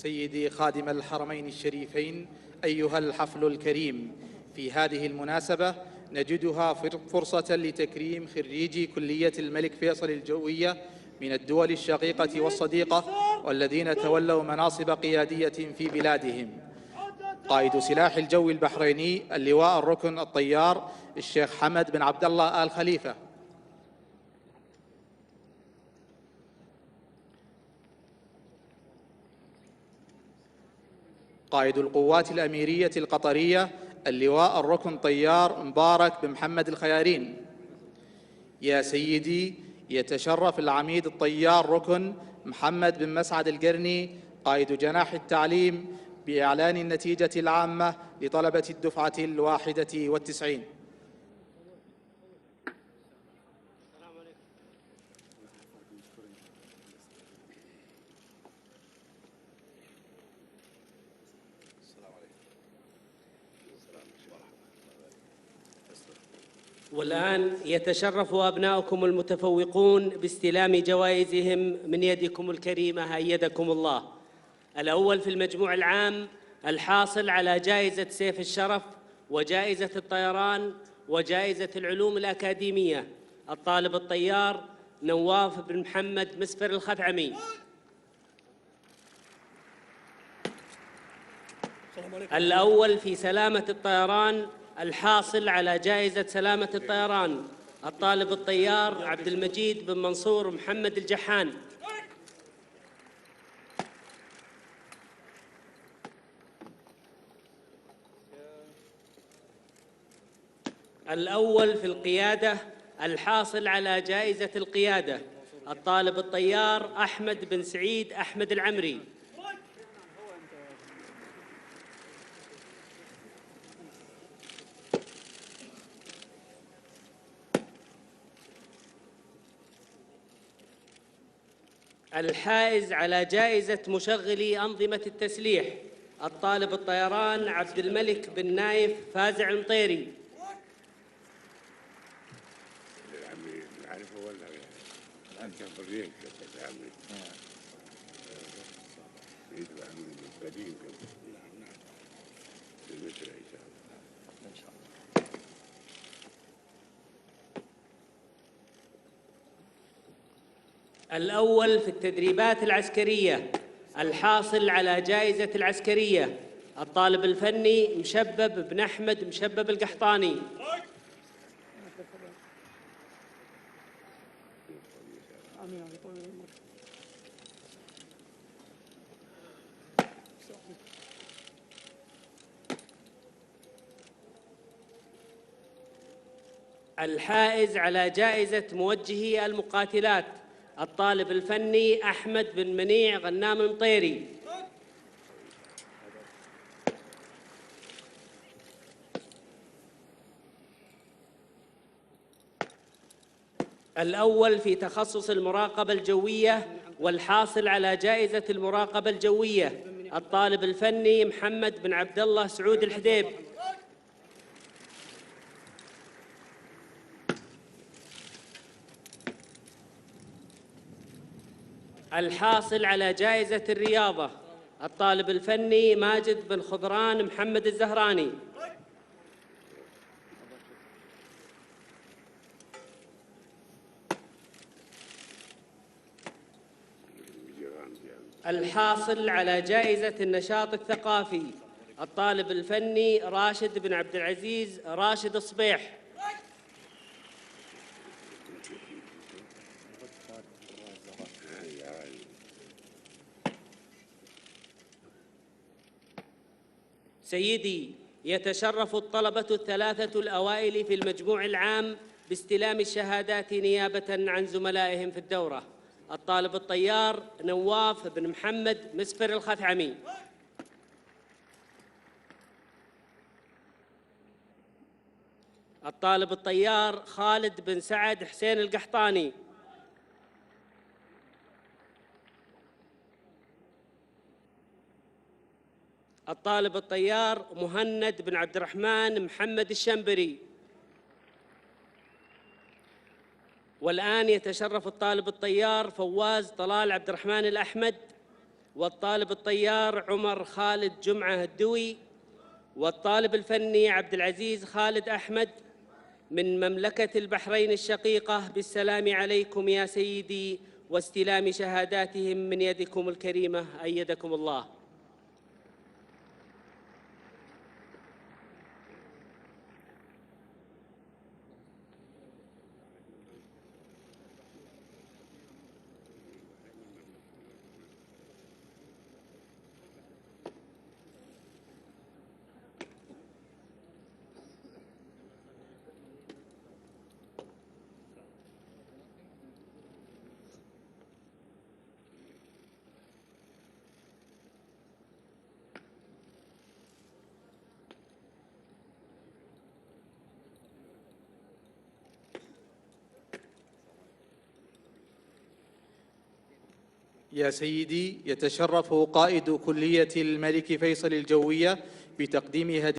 سيدي خادم الحرمين الشريفين، أيها الحفل الكريم، في هذه المناسبة نجدها فرصة لتكريم خريجي كلية الملك فيصل الجوية من الدول الشقيقة والصديقة والذين تولوا مناصب قيادية في بلادهم. قائد سلاح الجو البحريني اللواء الركن الطيار الشيخ حمد بن عبد الله آل خليفة. قائد القوات الأميرية القطرية اللواء الركن طيار مبارك بن محمد الخيارين. يا سيدي، يتشرف العميد الطيار ركن محمد بن مسعد القرني قائد جناح التعليم بإعلان النتيجة العامة لطلبة الدفعة 91. والآن يتشرف أبناؤكم المتفوقون باستلام جوائزهم من يدكم الكريمة أيدكم الله. الأول في المجموع العام الحاصل على جائزة سيف الشرف وجائزة الطيران وجائزة العلوم الأكاديمية الطالب الطيار نواف بن محمد مسفر الخثعمي. الأول في سلامة الطيران الحاصل على جائزة سلامة الطيران الطالب الطيار عبد المجيد بن منصور محمد الجحان. الأول في القيادة الحاصل على جائزة القيادة الطالب الطيار أحمد بن سعيد أحمد العمري. الحائز على جائزة مشغلي أنظمة التسليح الطالب الطيران عبد الملك بن نايف فازع المطيري. الأول في التدريبات العسكرية الحاصل على جائزة العسكرية الطالب الفني مشبب بن أحمد مشبب القحطاني. الحائز على جائزة موجهي المقاتلات الطالب الفني أحمد بن منيع غنام المطيري. الأول في تخصص المراقبة الجوية والحاصل على جائزة المراقبة الجوية الطالب الفني محمد بن عبد الله سعود الحديب. الحاصل على جائزة الرياضة الطالب الفني ماجد بن خضران محمد الزهراني. الحاصل على جائزة النشاط الثقافي الطالب الفني راشد بن عبد العزيز راشد الصبيح. سيدي، يتشرف الطلبة الثلاثة الأوائل في المجموع العام باستلام الشهادات نيابة عن زملائهم في الدورة الطالب الطيار نواف بن محمد مسفر الخثعمي. الطالب الطيار خالد بن سعد حسين القحطاني. الطالب الطيار مهند بن عبد الرحمن محمد الشنبري. والآن يتشرف الطالب الطيار فواز طلال عبد الرحمن الأحمد والطالب الطيار عمر خالد جمعة الدوي، والطالب الفني عبد العزيز خالد أحمد من مملكة البحرين الشقيقة، بالسلام عليكم يا سيدي، واستلام شهاداتهم من يدكم الكريمة أيدكم الله. يا سيدي، يتشرف قائد كلية الملك فيصل الجوية بتقديم هدية